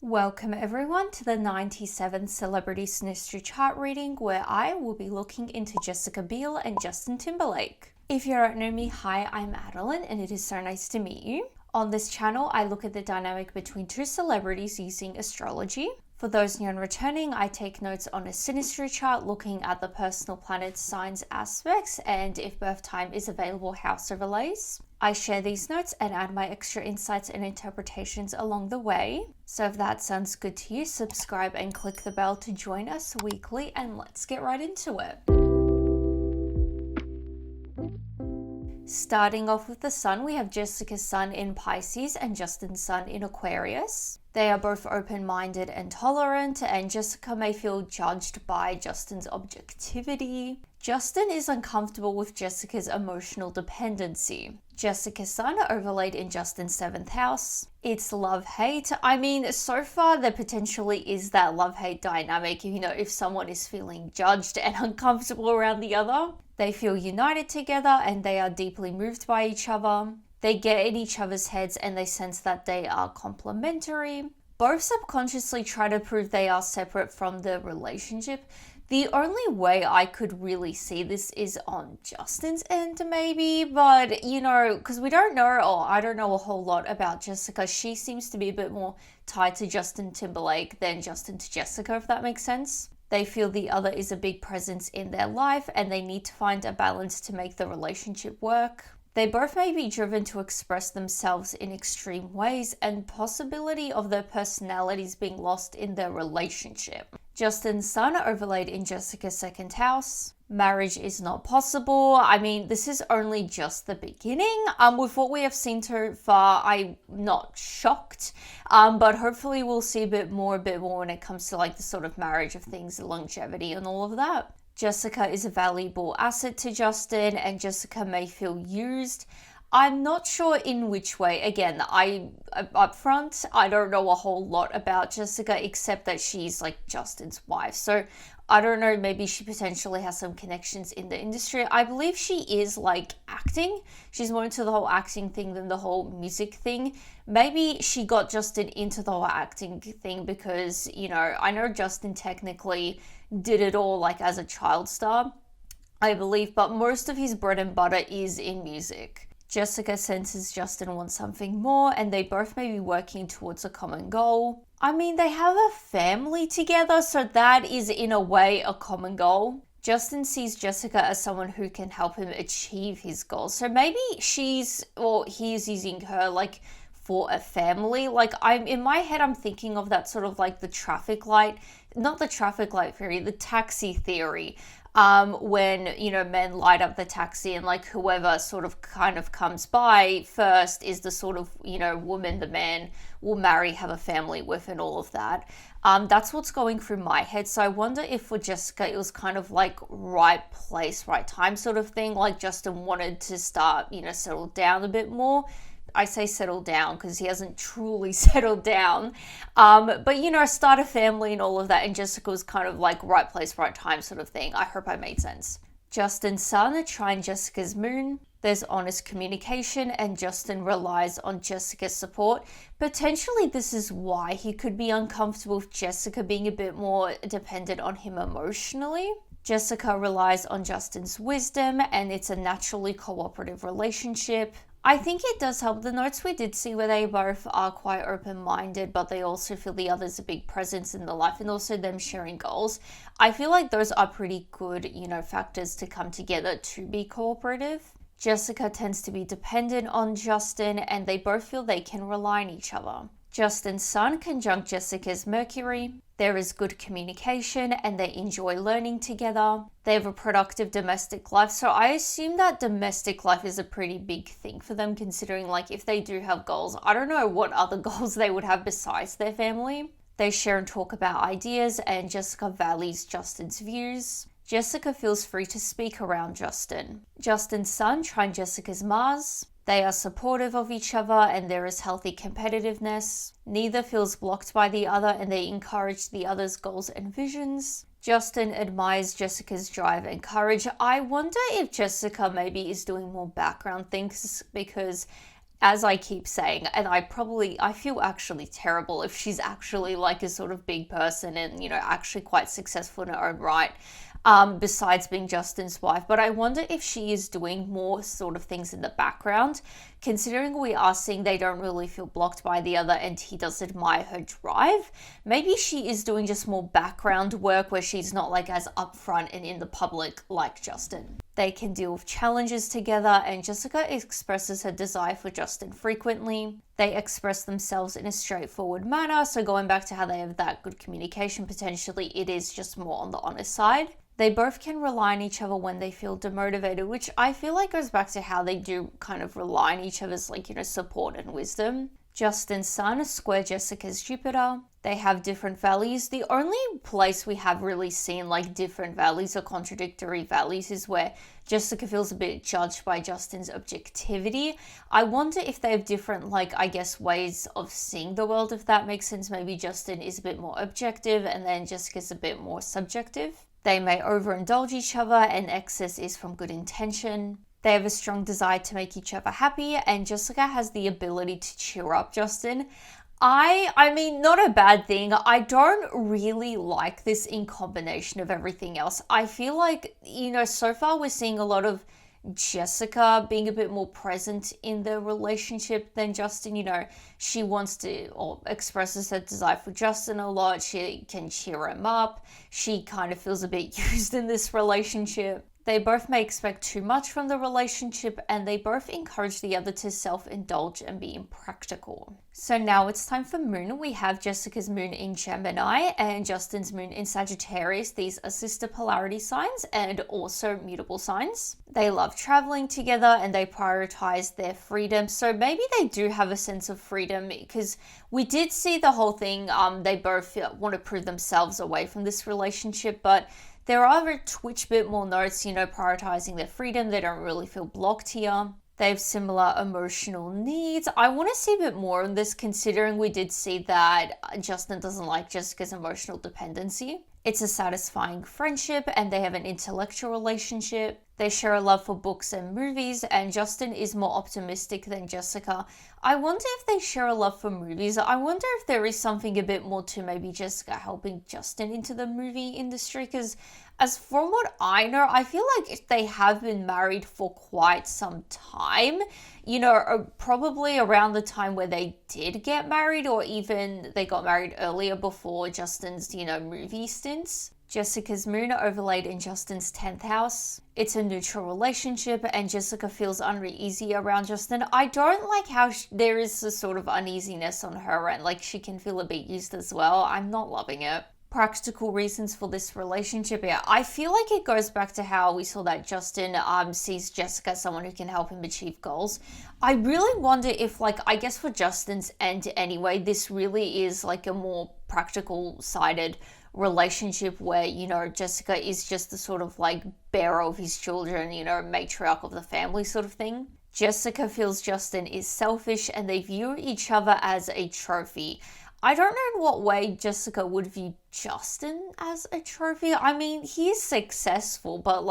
Welcome everyone to the 97 Celebrity Synastry chart reading, where I will be looking into Jessica Biel and Justin Timberlake. If you don't know me, hi, I'm Adeline and it is so nice to meet you. On this channel, I look at the dynamic between two celebrities using astrology. For those new and returning, I take notes on a synastry chart looking at the personal planets, signs, aspects, and if birth time is available, house overlays. I share these notes and add my extra insights and interpretations along the way. So if that sounds good to you, subscribe and click the bell to join us weekly, and let's get right into it. Starting off with the sun, we have Jessica's sun in Pisces and Justin's sun in Aquarius. They are both open-minded and tolerant, and Jessica may feel judged by Justin's objectivity. Justin is uncomfortable with Jessica's emotional dependency. Jessica's sun overlaid in Justin's 7th house. It's love-hate. I mean, so far there potentially is that love-hate dynamic, if someone is feeling judged and uncomfortable around the other. They feel united together and they are deeply moved by each other. They get in each other's heads and they sense that they are complementary. Both subconsciously try to prove they are separate from the relationship. The only way I could really see this is on Justin's end, maybe, but because we don't know, or I don't know a whole lot about Jessica. She seems to be a bit more tied to Justin Timberlake than Justin to Jessica, if that makes sense. They feel the other is a big presence in their life and they need to find a balance to make the relationship work. They both may be driven to express themselves in extreme ways, and possibility of their personalities being lost in their relationship. Justin's sun overlaid in Jessica's 2nd house. Marriage is not possible. I mean, this is only just the beginning. With what we have seen so far, I'm not shocked. But hopefully we'll see a bit more when it comes to the sort of marriage of things, the longevity and all of that. Jessica is a valuable asset to Justin, and Jessica may feel used. I'm not sure in which way. Again, up front, I don't know a whole lot about Jessica except that she's Justin's wife. So I don't know, maybe she potentially has some connections in the industry. I believe she is acting. She's more into the whole acting thing than the whole music thing. Maybe she got Justin into the whole acting thing because, I know Justin technically did it all as a child star, I believe, but most of his bread and butter is in music. Jessica senses Justin wants something more, and they both may be working towards a common goal. I mean, they have a family together, so that is in a way a common goal. Justin sees Jessica as someone who can help him achieve his goals. So maybe he's using her for a family. I'm in my head, I'm thinking of that sort of the traffic light, not the traffic light theory, the taxi theory. When, men light up the taxi and whoever sort of kind of comes by first is the sort of, woman the man will marry, have a family with and all of that. That's what's going through my head. So I wonder if for Jessica, it was kind of right place, right time sort of thing. Justin wanted to start, settle down a bit more. I say settle down because he hasn't truly settled down. But, start a family and all of that. And Jessica was kind of right place, right time sort of thing. I hope I made sense. Justin's sun, Trine Jessica's moon. There's honest communication and Justin relies on Jessica's support. Potentially this is why he could be uncomfortable with Jessica being a bit more dependent on him emotionally. Jessica relies on Justin's wisdom and it's a naturally cooperative relationship. I think it does help. The notes we did see where they both are quite open-minded, but they also feel the other's a big presence in their life, and also them sharing goals. I feel like those are pretty good, factors to come together to be cooperative. Jessica tends to be dependent on Justin, and they both feel they can rely on each other. Justin's sun conjunct Jessica's Mercury. There is good communication and they enjoy learning together. They have a productive domestic life. So I assume that domestic life is a pretty big thing for them, considering if they do have goals. I don't know what other goals they would have besides their family. They share and talk about ideas, and Jessica values Justin's views. Jessica feels free to speak around Justin. Justin's sun trine Jessica's Mars. They are supportive of each other and there is healthy competitiveness. Neither feels blocked by the other and they encourage the other's goals and visions. Justin admires Jessica's drive and courage. I wonder if Jessica maybe is doing more background things because as I keep saying, and I feel actually terrible if she's actually like a sort of big person and, actually quite successful in her own right, besides being Justin's wife. But I wonder if she is doing more sort of things in the background, considering we are seeing they don't really feel blocked by the other and he does admire her drive. Maybe she is doing just more background work where she's not like as upfront and in the public like Justin. They can deal with challenges together, and Jessica expresses her desire for Justin frequently. They express themselves in a straightforward manner, so going back to how they have that good communication, potentially it is just more on the honest side. They both can rely on each other when they feel demotivated, which I feel like goes back to how they do kind of rely on each other's support and wisdom. Justin's Sun square Jessica's Jupiter. They have different values. The only place we have really seen different values or contradictory values is where Jessica feels a bit judged by Justin's objectivity. I wonder if they have different, ways of seeing the world, if that makes sense. Maybe Justin is a bit more objective and then Jessica's a bit more subjective. They may overindulge each other, and excess is from good intention. They have a strong desire to make each other happy, and Jessica has the ability to cheer up Justin. I mean, not a bad thing. I don't really like this in combination of everything else. I feel like, so far we're seeing a lot of Jessica being a bit more present in the relationship than Justin. She wants to, or expresses her desire for Justin a lot. She can cheer him up. She kind of feels a bit used in this relationship. They both may expect too much from the relationship, and they both encourage the other to self-indulge and be impractical. So now it's time for moon. We have Jessica's moon in Gemini and Justin's moon in Sagittarius. These are sister polarity signs and also mutable signs. They love traveling together and they prioritize their freedom. So maybe they do have a sense of freedom, because we did see the whole thing. They both want to prove themselves away from this relationship, but there are a twitch bit more notes, prioritizing their freedom. They don't really feel blocked here. They have similar emotional needs. I want to see a bit more on this, considering we did see that Justin doesn't like Jessica's emotional dependency. It's a satisfying friendship, and they have an intellectual relationship. They share a love for books and movies, and Justin is more optimistic than Jessica. I wonder if they share a love for movies. I wonder if there is something a bit more to maybe Jessica helping Justin into the movie industry, because as from what I know, I feel like if they have been married for quite some time, probably around the time where they did get married, or even they got married earlier before Justin's, movie stints. Jessica's moon overlaid in Justin's 10th house. It's a neutral relationship, and Jessica feels uneasy around Justin. I don't like how there is a sort of uneasiness on her end, she can feel a bit used as well. I'm not loving it. Practical reasons for this relationship. Yeah, I feel like it goes back to how we saw that Justin sees Jessica as someone who can help him achieve goals. I really wonder if, I guess for Justin's end anyway, this really is a more practical sided relationship where, Jessica is just the sort of bearer of his children, matriarch of the family sort of thing. Jessica feels Justin is selfish, and they view each other as a trophy. I don't know in what way Jessica would view Justin as a trophy. I mean, he's successful, but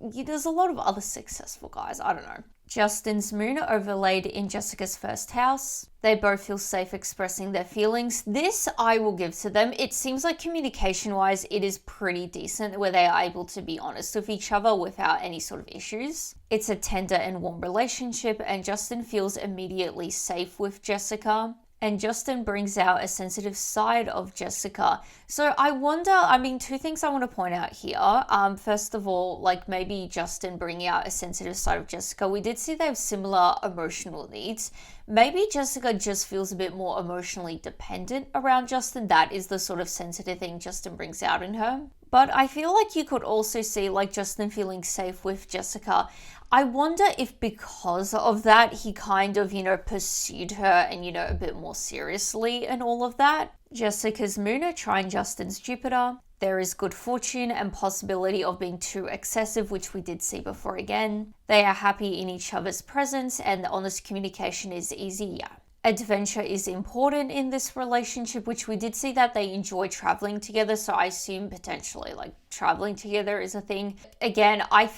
there's a lot of other successful guys. I don't know. Justin's moon overlaid in Jessica's first house. They both feel safe expressing their feelings. This I will give to them. It seems like communication-wise, it is pretty decent, where they are able to be honest with each other without any sort of issues. It's a tender and warm relationship, and Justin feels immediately safe with Jessica. And Justin brings out a sensitive side of Jessica. So I wonder, two things I want to point out here. First of all, maybe Justin bringing out a sensitive side of Jessica. We did see they have similar emotional needs. Maybe Jessica just feels a bit more emotionally dependent around Justin. That is the sort of sensitive thing Justin brings out in her. But I feel like you could also see Justin feeling safe with Jessica. I wonder if because of that, he kind of, pursued her and, a bit more seriously and all of that. Jessica's moon are trine Justin's Jupiter. There is good fortune and possibility of being too excessive, which we did see before again. They are happy in each other's presence, and the honest communication is easy, yeah. Adventure is important in this relationship, which we did see that they enjoy traveling together. So I assume potentially like traveling together is a thing. Again, I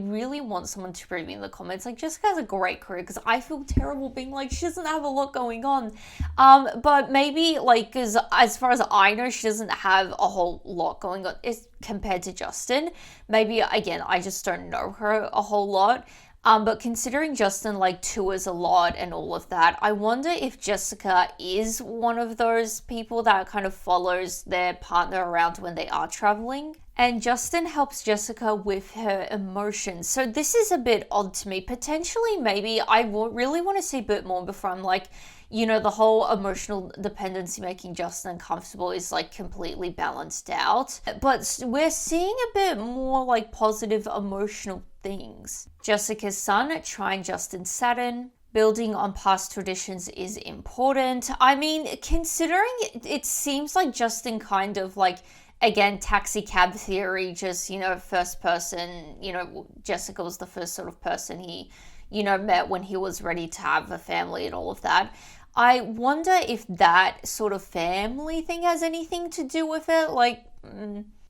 really want someone to prove me in the comments like Jessica has a great career, because I feel terrible being like she doesn't have a lot going on. But maybe like, because as far as I know, she doesn't have a whole lot going on compared to Justin. Maybe again, I just don't know her a whole lot. But considering Justin like tours a lot and all of that, I wonder if Jessica is one of those people that kind of follows their partner around when they are traveling. And Justin helps Jessica with her emotions. So this is a bit odd to me. Potentially, maybe I really want to see a bit more before I'm like, you know, the whole emotional dependency making Justin uncomfortable is like completely balanced out. But we're seeing a bit more like positive emotional things. Jessica's sun, trine Justin Saturn. Building on past traditions is important. I mean, considering it seems like Justin kind of like, again, taxi cab theory, just, you know, first person, you know, Jessica was the first sort of person he, you know, met when he was ready to have a family and all of that. I wonder if that sort of family thing has anything to do with it. Like,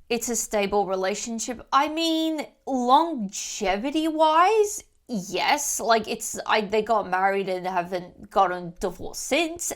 it's a stable relationship. I mean, longevity-wise, yes. Like, they got married and haven't gotten divorced since.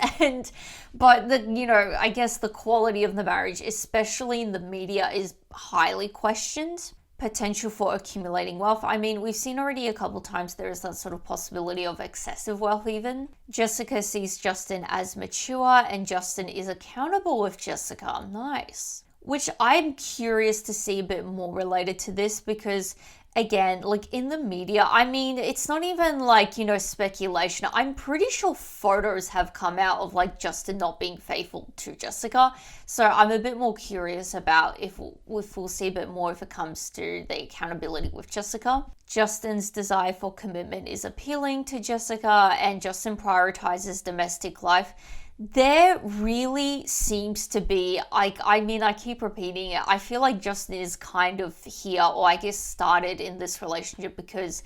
But you know, I guess the quality of the marriage, especially in the media, is highly questioned. Potential for accumulating wealth. I mean, we've seen already a couple times there is that sort of possibility of excessive wealth even. Jessica sees Justin as mature and Justin is accountable with Jessica. Nice. Which I'm curious to see a bit more related to this, because again, like in the media, I mean, it's not even like, you know, speculation. I'm pretty sure photos have come out of like Justin not being faithful to Jessica. So I'm a bit more curious about if we'll see a bit more if it comes to the accountability with Jessica. Justin's desire for commitment is appealing to Jessica, and Justin prioritizes domestic life. There really seems to be, like, I mean, I keep repeating it. I feel like Justin is kind of here, or I guess started in this relationship because,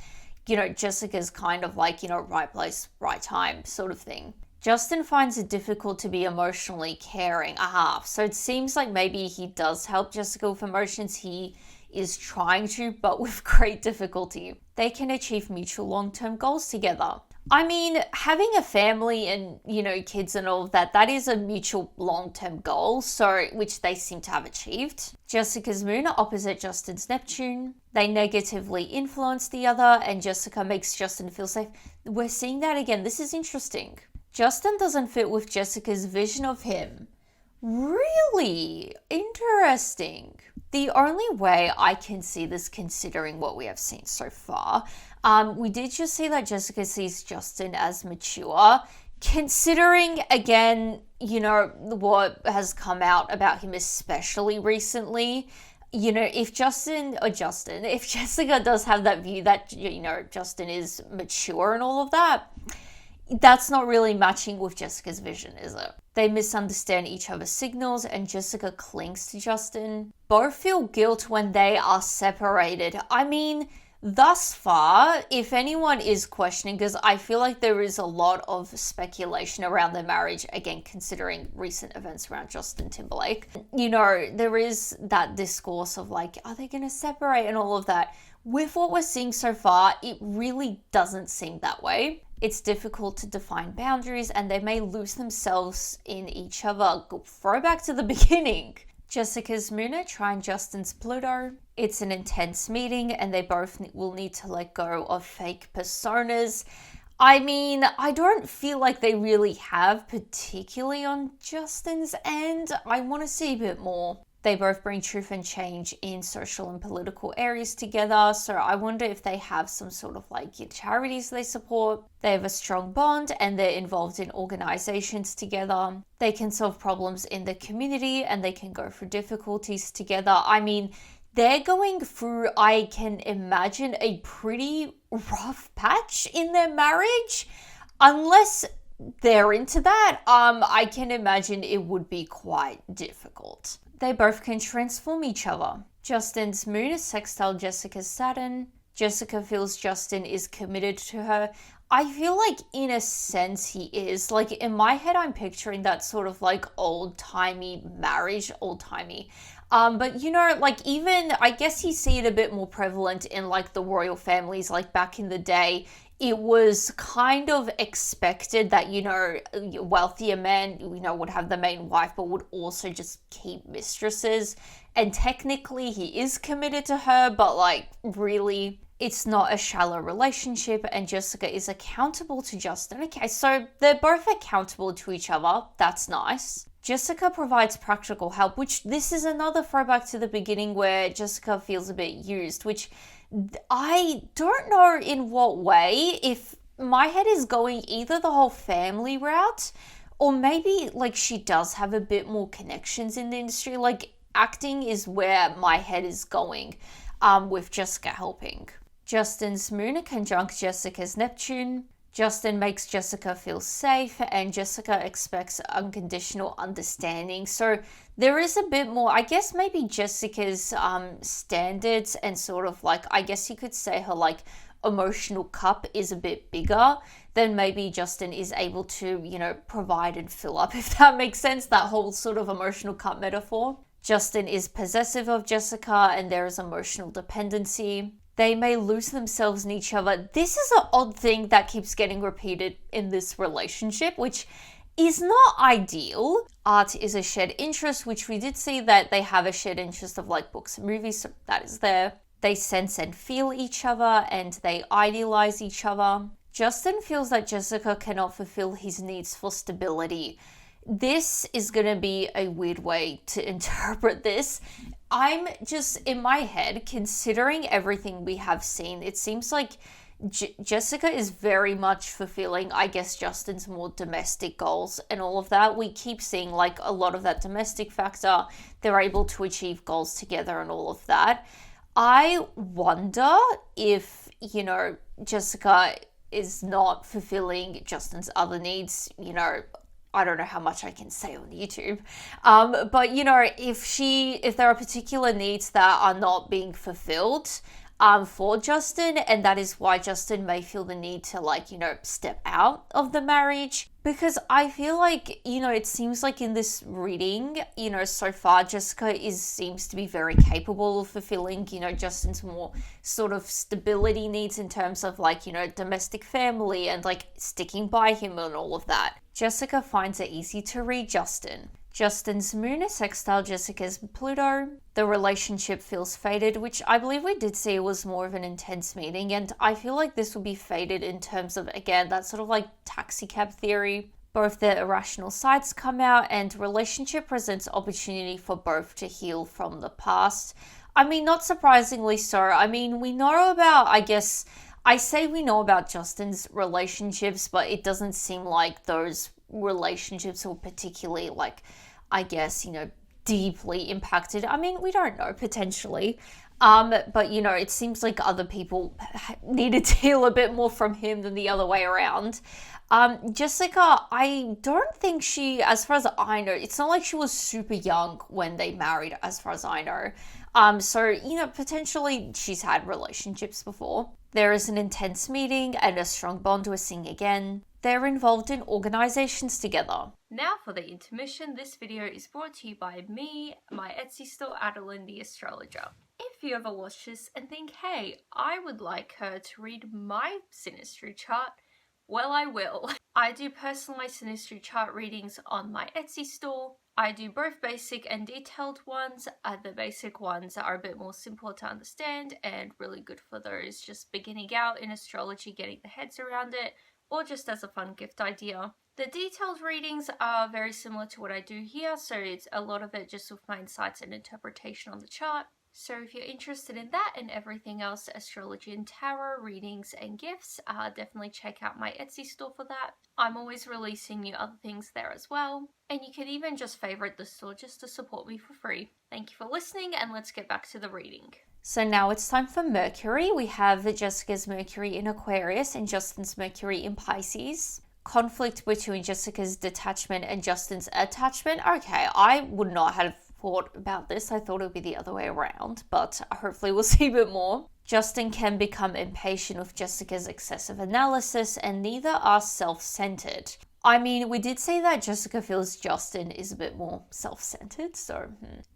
you know, Jessica's kind of like, you know, right place, right time sort of thing. Justin finds it difficult to be emotionally caring. So it seems like maybe he does help Jessica with emotions. He is trying to, but with great difficulty. They can achieve mutual long-term goals together. I mean, having a family and, you know, kids and all of that, that is a mutual long-term goal, so which they seem to have achieved. Jessica's moon opposite Justin's Neptune. They negatively influence the other, and Jessica makes Justin feel safe. We're seeing that again. This is interesting. Justin doesn't fit with Jessica's vision of him. Really interesting. The only way I can see this, considering what we have seen so far, we did just see that Jessica sees Justin as mature. Considering, again, you know, what has come out about him, especially recently, you know, if Jessica does have that view that, you know, Justin is mature and all of that, that's not really matching with Jessica's vision, is it? They misunderstand each other's signals, and Jessica clings to Justin. Both feel guilt when they are separated. I mean, thus far, if anyone is questioning, because I feel like there is a lot of speculation around their marriage, again, considering recent events around Justin Timberlake, you know, there is that discourse of like, are they going to separate and all of that? With what we're seeing so far, it really doesn't seem that way. It's difficult to define boundaries, and they may lose themselves in each other. Throwback to the beginning. Jessica's moon trine Justin's Pluto. It's an intense meeting, and they both will need to let go of fake personas. I mean, I don't feel like they really have, particularly on Justin's end. I want to see a bit more. They both bring truth and change in social and political areas together. So I wonder if they have some sort of like charities they support. They have a strong bond and they're involved in organizations together. They can solve problems in the community and they can go through difficulties together. I mean, they're going through, I can imagine, a pretty rough patch in their marriage. Unless they're into that, I can imagine it would be quite difficult. They both can transform each other. Justin's moon is sextile Jessica's Saturn. Jessica feels Justin is committed to her. I feel like in a sense he is. Like in my head, I'm picturing that sort of like old-timey marriage, old-timey. But you know, like even, I guess you see it a bit more prevalent in like the royal families, like back in the day. It was kind of expected that, you know, wealthier men, you know, would have the main wife, but would also just keep mistresses. And technically he is committed to her, but like really it's not a shallow relationship, and Jessica is accountable to Justin. Okay, so they're both accountable to each other. That's nice. Jessica provides practical help, which this is another throwback to the beginning where Jessica feels a bit used, which I don't know in what way. If my head is going either the whole family route, or maybe like she does have a bit more connections in the industry. Like acting is where my head is going, with Jessica helping. Justin's moon conjunct Jessica's Neptune. Justin makes Jessica feel safe, and Jessica expects unconditional understanding. So there is a bit more, I guess maybe Jessica's standards and sort of like, I guess you could say her like emotional cup is a bit bigger than maybe Justin is able to, you know, provide and fill up, if that makes sense, that whole sort of emotional cup metaphor. Justin is possessive of Jessica, and there is emotional dependency. They may lose themselves in each other. This is an odd thing that keeps getting repeated in this relationship, which is not ideal. Art is a shared interest, which we did see that they have a shared interest of like books and movies, so that is there. They sense and feel each other, and they idealize each other. Justin feels that Jessica cannot fulfill his needs for stability. This is going to be a weird way to interpret this. I'm just, in my head, considering everything we have seen, it seems like Jessica is very much fulfilling, I guess, Justin's more domestic goals and all of that. We keep seeing like a lot of that domestic factor. They're able to achieve goals together and all of that. I wonder if, you know, Jessica is not fulfilling Justin's other needs, you know. I don't know how much I can say on YouTube. But you know, if there are particular needs that are not being fulfilled for Justin, and that is why Justin may feel the need to like, you know, step out of the marriage. Because I feel like, you know, it seems like in this reading, you know, so far Jessica seems to be very capable of fulfilling, you know, Justin's more sort of stability needs in terms of like, you know, domestic family and like sticking by him and all of that. Jessica finds it easy to read Justin. Justin's moon is sextile Jessica's Pluto. The relationship feels faded, which I believe we did see was more of an intense meeting, and I feel like this will be faded in terms of, again, that sort of like taxi cab theory. Both their irrational sides come out, and relationship presents opportunity for both to heal from the past. I mean, not surprisingly so. I mean, we know about, I guess, I say we know about Justin's relationships, but it doesn't seem like those relationships were particularly, like, I guess, you know, deeply impacted. I mean, we don't know, potentially. But, you know, it seems like other people needed to heal a bit more from him than the other way around. Jessica, I don't think she, as far as I know, it's not like she was super young when they married, as far as I know. So, you know, potentially she's had relationships before. There is an intense meeting and a strong bond we're seeing again. They're involved in organizations together. Now for the intermission, this video is brought to you by me, my Etsy store, Adeline the Astrologer. If you ever watch this and think, hey, I would like her to read my Synastry chart, well, I will. I do personalized Synastry chart readings on my Etsy store. I do both basic and detailed ones. The basic ones are a bit more simple to understand and really good for those just beginning out in astrology, getting their heads around it, or just as a fun gift idea. The detailed readings are very similar to what I do here, so it's a lot of it just with my insights and interpretation on the chart. So if you're interested in that and everything else, astrology and tarot, readings and gifts, definitely check out my Etsy store for that. I'm always releasing new other things there as well. And you can even just favorite the store just to support me for free. Thank you for listening, and let's get back to the reading. So now it's time for Mercury. We have Jessica's Mercury in Aquarius and Justin's Mercury in Pisces. Conflict between Jessica's detachment and Justin's attachment. Okay, I would not have thought about this. I thought it would be the other way around, but hopefully we'll see a bit more. Justin can become impatient with Jessica's excessive analysis, and neither are self-centered. I mean, we did say that Jessica feels Justin is a bit more self-centered, so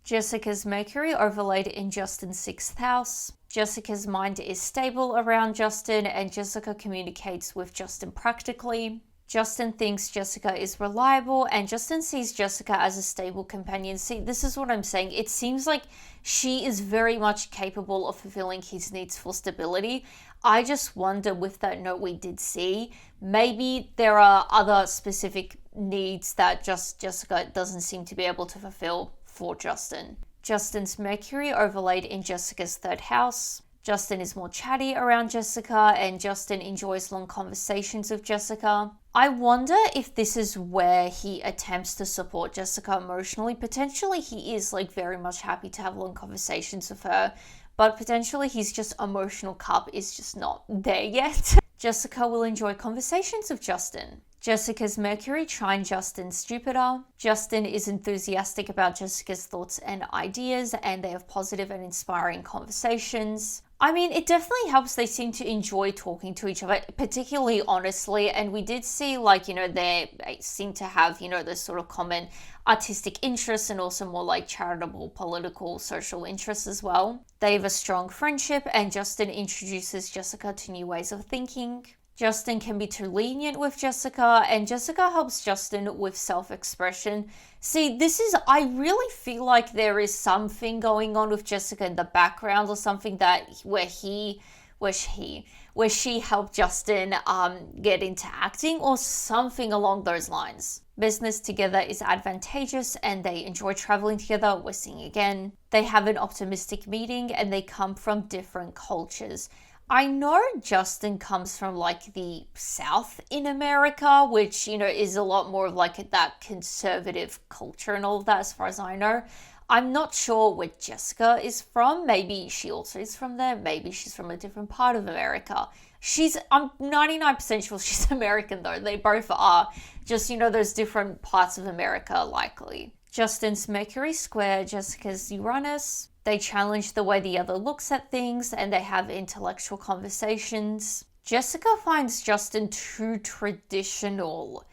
Jessica's Mercury overlaid in Justin's 6th house. Jessica's mind is stable around Justin, and Jessica communicates with Justin practically. Justin thinks Jessica is reliable, and Justin sees Jessica as a stable companion. See, this is what I'm saying. It seems like she is very much capable of fulfilling his needs for stability. I just wonder, with that note we did see, maybe there are other specific needs that just Jessica doesn't seem to be able to fulfill for Justin. Justin's Mercury overlaid in Jessica's 3rd house. Justin is more chatty around Jessica, and Justin enjoys long conversations with Jessica. I wonder if this is where he attempts to support Jessica emotionally. Potentially he is like very much happy to have long conversations with her, but potentially his just emotional cup is just not there yet. Jessica will enjoy conversations with Justin. Jessica's Mercury trine Justin's Jupiter. Justin is enthusiastic about Jessica's thoughts and ideas, and they have positive and inspiring conversations. I mean, it definitely helps. They seem to enjoy talking to each other, particularly honestly, and we did see, like, they seem to have, this sort of common artistic interests and also more like charitable, political, social interests as well. They have a strong friendship, and Justin introduces Jessica to new ways of thinking. Justin can be too lenient with Jessica, and Jessica helps Justin with self-expression. See, I really feel like there is something going on with Jessica in the background, or something where she helped Justin get into acting, or something along those lines. Business together is advantageous, and they enjoy traveling together. We're seeing again. They have an optimistic meeting, and they come from different cultures. I know Justin comes from like the South in America, which, is a lot more of like that conservative culture and all of that, as far as I know. I'm not sure where Jessica is from. Maybe she also is from there. Maybe she's from a different part of America. I'm 99% sure she's American though. They both are. Just, those different parts of America likely. Justin's Mercury square Jessica's Uranus. They challenge the way the other looks at things, and they have intellectual conversations. Jessica finds Justin too traditional.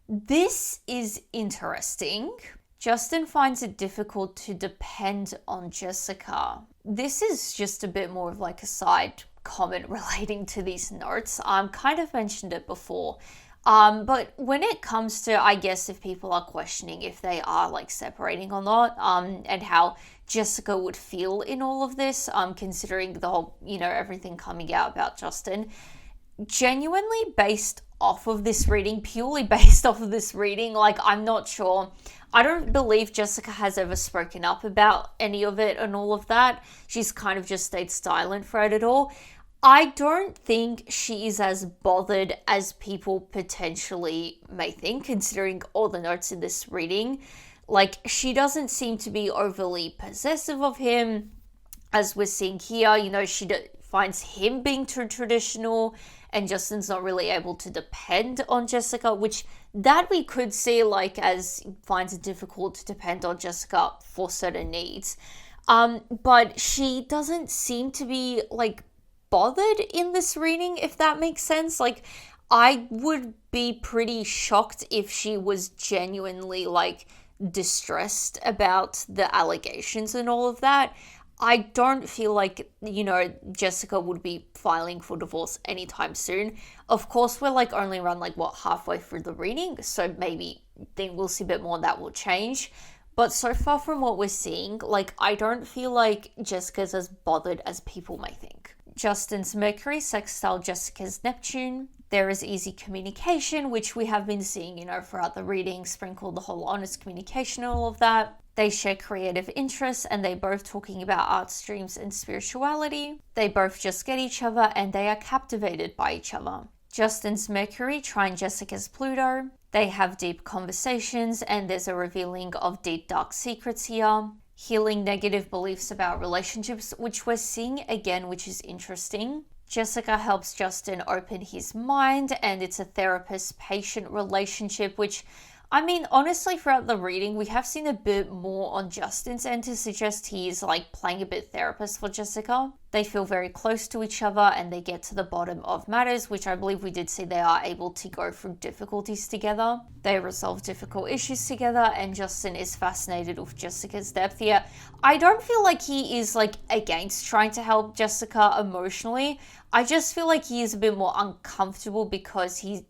This is interesting. Justin finds it difficult to depend on Jessica. This is just a bit more of like a side comment relating to these notes. Kind of mentioned it before. But when it comes to, I guess, if people are questioning if they are like separating or not, and how Jessica would feel in all of this, considering the whole, everything coming out about Justin, genuinely based off of this reading, purely based off of this reading, like, I'm not sure. I don't believe Jessica has ever spoken up about any of it and all of that. She's kind of just stayed silent for it at all. I don't think she is as bothered as people potentially may think, considering all the notes in this reading. Like, she doesn't seem to be overly possessive of him, as we're seeing here. She finds him being too traditional, and Justin's not really able to depend on Jessica, which that we could see, like, as finds it difficult to depend on Jessica for certain needs. But she doesn't seem to be, like, bothered in this reading, if that makes sense. Like, I would be pretty shocked if she was genuinely, like, distressed about the allegations and all of that. I don't feel like, Jessica would be filing for divorce anytime soon. Of course, we're like only around halfway through the reading, so maybe then we'll see a bit more that will change. But so far from what we're seeing, I don't feel like Jessica's as bothered as people may think. Justin's Mercury sextile Jessica's Neptune. There is easy communication, which we have been seeing, throughout the reading, sprinkled the whole honest communication and all of that. They share creative interests, and they both talking about art streams and spirituality. They both just get each other, and they are captivated by each other. Justin's Mercury trine Jessica's Pluto. They have deep conversations, and there's a revealing of deep dark secrets here. Healing negative beliefs about relationships, which we're seeing again, which is interesting. Jessica helps Justin open his mind, and it's a therapist-patient relationship, which, honestly, throughout the reading, we have seen a bit more on Justin's end to suggest he's playing a bit therapist for Jessica. They feel very close to each other and they get to the bottom of matters, which I believe we did see they are able to go through difficulties together. They resolve difficult issues together, and Justin is fascinated with Jessica's depth here. I don't feel like he is like against trying to help Jessica emotionally. I just feel like he is a bit more uncomfortable because he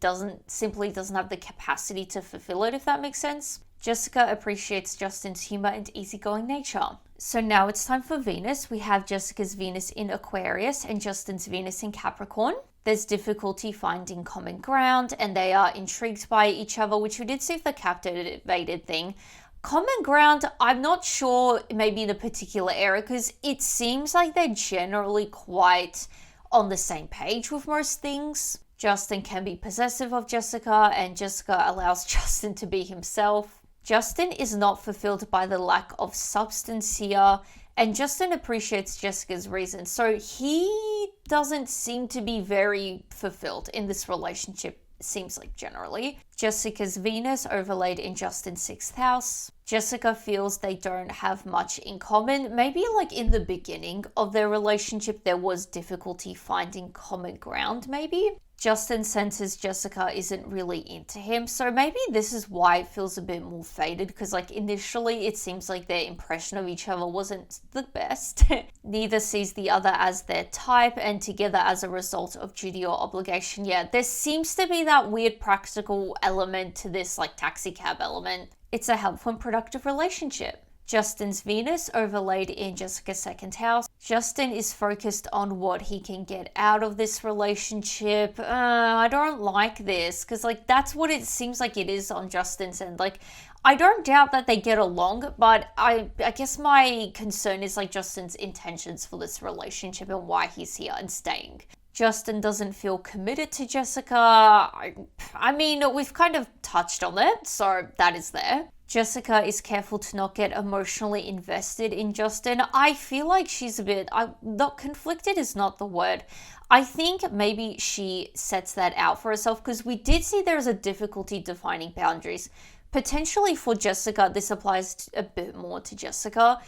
simply doesn't have the capacity to fulfill it, if that makes sense. Jessica appreciates Justin's humor and easygoing nature. So now it's time for Venus. We have Jessica's Venus in Aquarius and Justin's Venus in Capricorn. There's difficulty finding common ground, and they are intrigued by each other, which we did see with the captivated thing. Common ground, I'm not sure, maybe in a particular area, because it seems like they're generally quite on the same page with most things. Justin can be possessive of Jessica, and Jessica allows Justin to be himself. Justin is not fulfilled by the lack of substance here, and Justin appreciates Jessica's reasons. So he doesn't seem to be very fulfilled in this relationship, seems like generally. Jessica's Venus overlaid in Justin's 6th house. Jessica feels they don't have much in common. Maybe like in the beginning of their relationship, there was difficulty finding common ground, maybe. Justin senses Jessica isn't really into him, so maybe this is why it feels a bit more faded, because like initially it seems like their impression of each other wasn't the best. Neither sees the other as their type, and together as a result of duty or obligation. Yeah, there seems to be that weird practical element to this, like taxi cab element. It's a helpful and productive relationship. Justin's Venus overlaid in Jessica's 2nd house. Justin is focused on what he can get out of this relationship. I don't like this, because like that's what it seems like it is on Justin's end. Like, I don't doubt that they get along, but I guess my concern is like Justin's intentions for this relationship and why he's here and staying. Justin doesn't feel committed to Jessica. I mean, we've kind of touched on it, so that is there. Jessica is careful to not get emotionally invested in Justin. I feel like she's a bit, not conflicted is not the word. I think maybe she sets that out for herself, because we did see there's a difficulty defining boundaries. Potentially for Jessica, this applies a bit more to Jessica.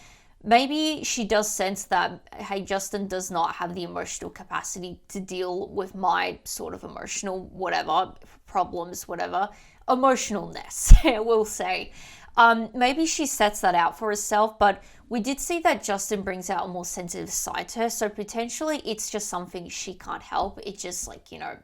Maybe she does sense that, hey, Justin does not have the emotional capacity to deal with my sort of emotional whatever, problems, whatever, emotionalness, we'll say. Maybe she sets that out for herself, but we did see that Justin brings out a more sensitive side to her, so potentially it's just something she can't help. It's just like, you know,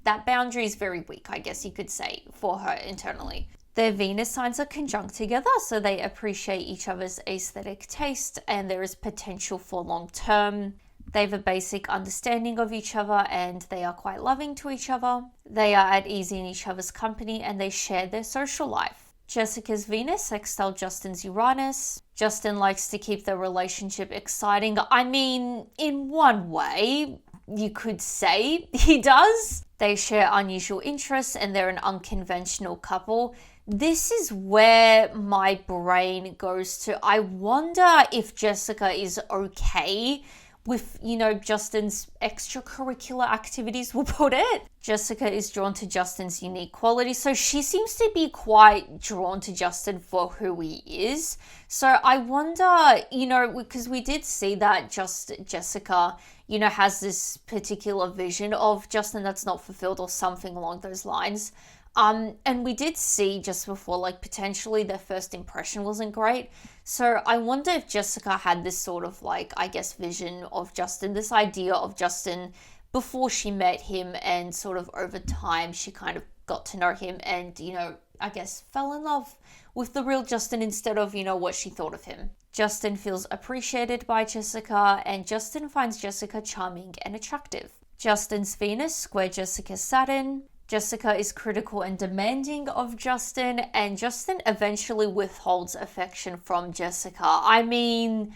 that boundary is very weak, I guess you could say, for her internally. Their Venus signs are conjunct together, so they appreciate each other's aesthetic taste, and there is potential for long term. They have a basic understanding of each other, and they are quite loving to each other. They are at ease in each other's company, and they share their social life. Jessica's Venus sextile Justin's Uranus. Justin likes to keep the relationship exciting. I mean, in one way, you could say he does. They share unusual interests, and they're an unconventional couple. This is where my brain goes to. I wonder if Jessica is okay with, you know, Justin's extracurricular activities, we'll put it. Jessica is drawn to Justin's unique qualities, so she seems to be quite drawn to Justin for who he is. So I wonder, you know, because we did see that Jessica, you know, has this particular vision of Justin that's not fulfilled or something along those lines. And we did see just before, like, potentially their first impression wasn't great. So I wonder if Jessica had this sort of, like, I guess, vision of Justin, this idea of Justin before she met him, and sort of over time she kind of got to know him and, you know, I guess fell in love with the real Justin instead of, you know, what she thought of him. Justin feels appreciated by Jessica, and Justin finds Jessica charming and attractive. Justin's Venus square Jessica's Saturn. Jessica is critical and demanding of Justin, and Justin eventually withholds affection from Jessica. I mean,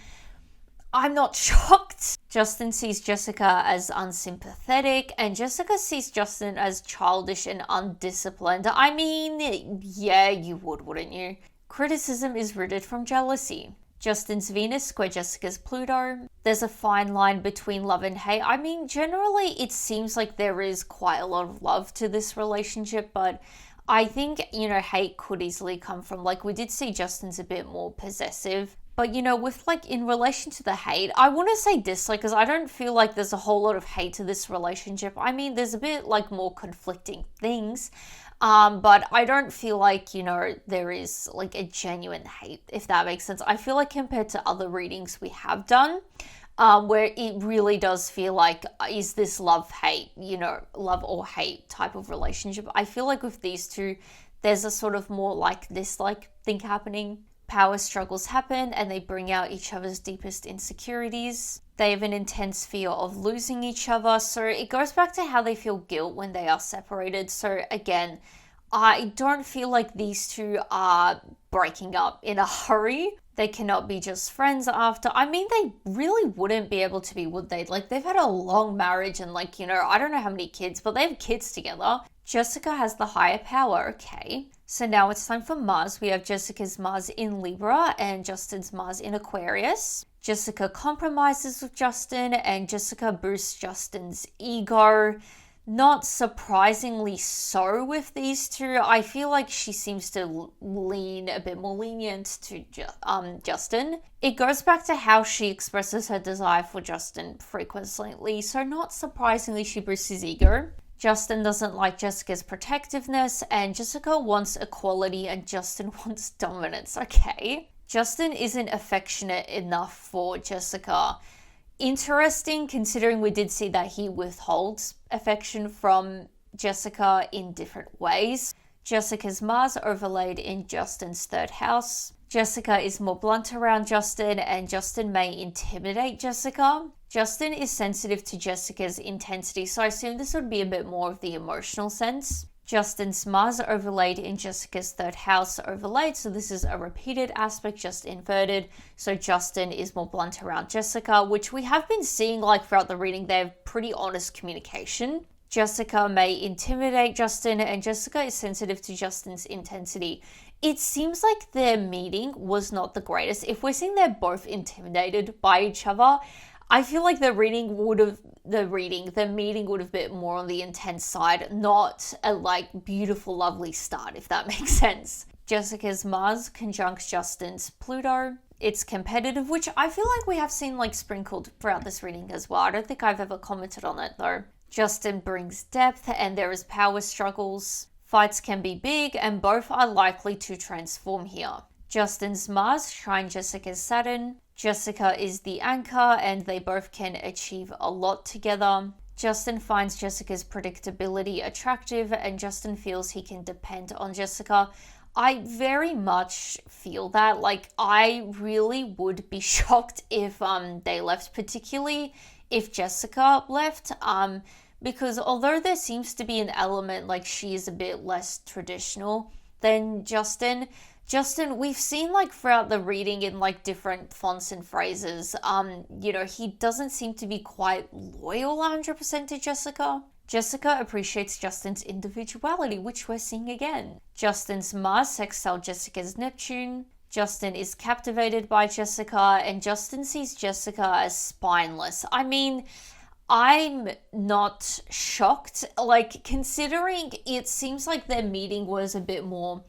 I'm not shocked. Justin sees Jessica as unsympathetic, and Jessica sees Justin as childish and undisciplined. I mean, yeah, you would, wouldn't you? Criticism is rooted from jealousy. Justin's Venus square Jessica's Pluto. There's a fine line between love and hate. I mean, generally it seems like there is quite a lot of love to this relationship, but I think, you know, hate could easily come from, like, we did see Justin's a bit more possessive. But, you know, with like in relation to the hate, I want to say dislike because I don't feel like there's a whole lot of hate to this relationship. I mean, there's a bit like more conflicting things. But I don't feel like, you know, there is like a genuine hate, if that makes sense. I feel like compared to other readings we have done, where it really does feel like, is this love-hate, you know, love or hate type of relationship? I feel like with these two, there's a sort of more like this like thing happening. Power struggles happen and they bring out each other's deepest insecurities. They have an intense fear of losing each other. So it goes back to how they feel guilt when they are separated. So again, I don't feel like these two are breaking up in a hurry. They cannot be just friends after. I mean, they really wouldn't be able to be, would they? Like, they've had a long marriage and like, you know, I don't know how many kids, but they have kids together. Jessica has the higher power, okay. So now it's time for Mars. We have Jessica's Mars in Libra and Justin's Mars in Aquarius. Jessica compromises with Justin and Jessica boosts Justin's ego. Not surprisingly so with these two. I feel like she seems to lean a bit more lenient to Justin. It goes back to how she expresses her desire for Justin frequently. So not surprisingly, she boosts his ego. Justin doesn't like Jessica's protectiveness and Jessica wants equality and Justin wants dominance. Okay. Justin isn't affectionate enough for Jessica. Interesting, considering we did see that he withholds affection from Jessica in different ways. Jessica's Mars overlaid in Justin's third house. Jessica is more blunt around Justin and Justin may intimidate Jessica. Justin is sensitive to Jessica's intensity, so I assume this would be a bit more of the emotional sense. Justin's Mars overlaid in Jessica's third house overlaid, so this is a repeated aspect, just inverted. So Justin is more blunt around Jessica, which we have been seeing like throughout the reading. They have pretty honest communication. Jessica may intimidate Justin and Jessica is sensitive to Justin's intensity. It seems like their meeting was not the greatest. If we're seeing they're both intimidated by each other, I feel like the meeting would have been more on the intense side, not a like beautiful, lovely start, if that makes sense. Jessica's Mars conjunct Justin's Pluto. It's competitive, which I feel like we have seen like sprinkled throughout this reading as well. I don't think I've ever commented on it though. Justin brings depth and there is power struggles. Fights can be big and both are likely to transform here. Justin's Mars trine Jessica's Saturn. Jessica is the anchor and they both can achieve a lot together. Justin finds Jessica's predictability attractive and Justin feels he can depend on Jessica. I very much feel that. Like, I really would be shocked if they left, particularly if Jessica left. Because although there seems to be an element like she is a bit less traditional than Justin, we've seen like throughout the reading in like different fonts and phrases, you know, he doesn't seem to be quite loyal 100% to Jessica. Jessica appreciates Justin's individuality, which we're seeing again. Justin's Mars sextile Jessica's Neptune. Justin is captivated by Jessica and Justin sees Jessica as spineless. I mean, I'm not shocked, like considering it seems like their meeting was a bit more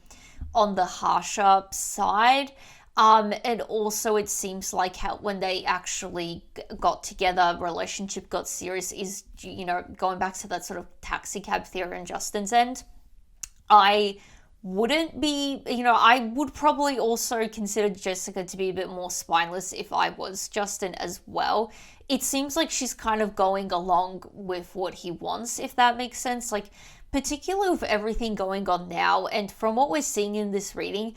on the harsher side, and also it seems like how when they actually got together, relationship got serious is, you know, going back to that sort of taxi cab theory on Justin's end. I wouldn't be, you know, I would probably also consider Jessica to be a bit more spineless if I was Justin as well. It seems like she's kind of going along with what he wants, if that makes sense. Like, particularly with everything going on now, and from what we're seeing in this reading,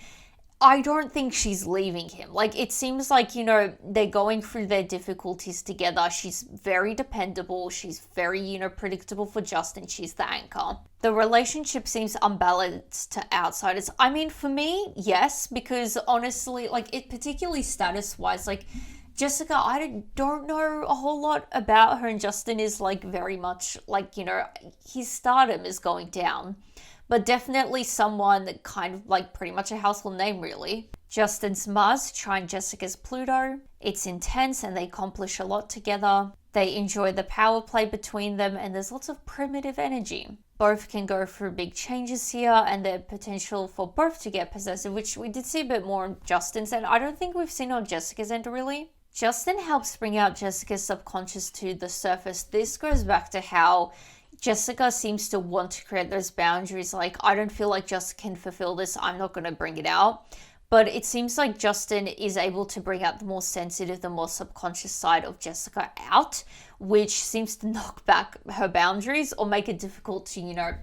I don't think she's leaving him. Like, it seems like, you know, they're going through their difficulties together. She's very dependable. She's very, you know, predictable for Justin. She's the anchor. The relationship seems unbalanced to outsiders. I mean, for me, yes, because honestly, like, it particularly status-wise, like, Jessica, I don't know a whole lot about her, and Justin is like very much like, you know, his stardom is going down, but definitely someone that kind of like pretty much a household name really. Justin's Mars trine Jessica's Pluto. It's intense and they accomplish a lot together. They enjoy the power play between them, and there's lots of primitive energy. Both can go through big changes here, and the potential for both to get possessive, which we did see a bit more on Justin's end. I don't think we've seen on Jessica's end really. Justin helps bring out Jessica's subconscious to the surface. This goes back to how Jessica seems to want to create those boundaries. Like, I don't feel like Jessica can fulfill this, I'm not going to bring it out. But it seems like Justin is able to bring out the more sensitive, the more subconscious side of Jessica out, which seems to knock back her boundaries or make it difficult to,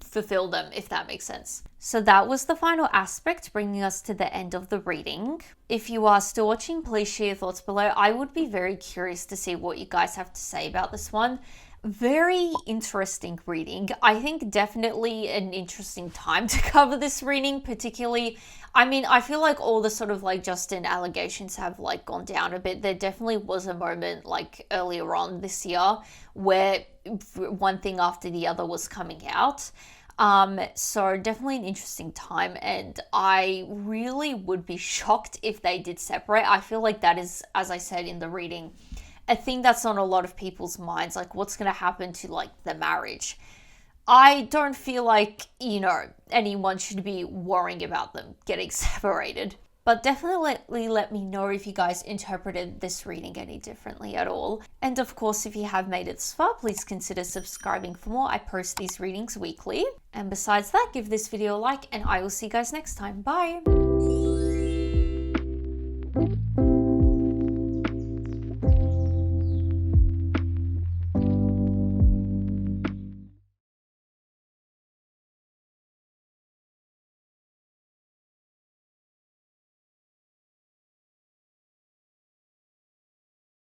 fulfill them, if that makes sense. So that was the final aspect, bringing us to the end of the reading. If you are still watching, please share your thoughts below. I would be very curious to see what you guys have to say about this one. Very interesting reading. I think definitely an interesting time to cover this reading, particularly, I feel like all the sort of like Justin allegations have like gone down a bit. There definitely was a moment like earlier on this year where one thing after the other was coming out. So definitely an interesting time, and I really would be shocked if they did separate. I feel like that is, as I said in the reading, a thing that's on a lot of people's minds, like what's going to happen to like the marriage. I don't feel like, anyone should be worrying about them getting separated. But definitely let me know if you guys interpreted this reading any differently at all. And of course, if you have made it this far, please consider subscribing for more. I post these readings weekly. And besides that, give this video a like, and I will see you guys next time. Bye!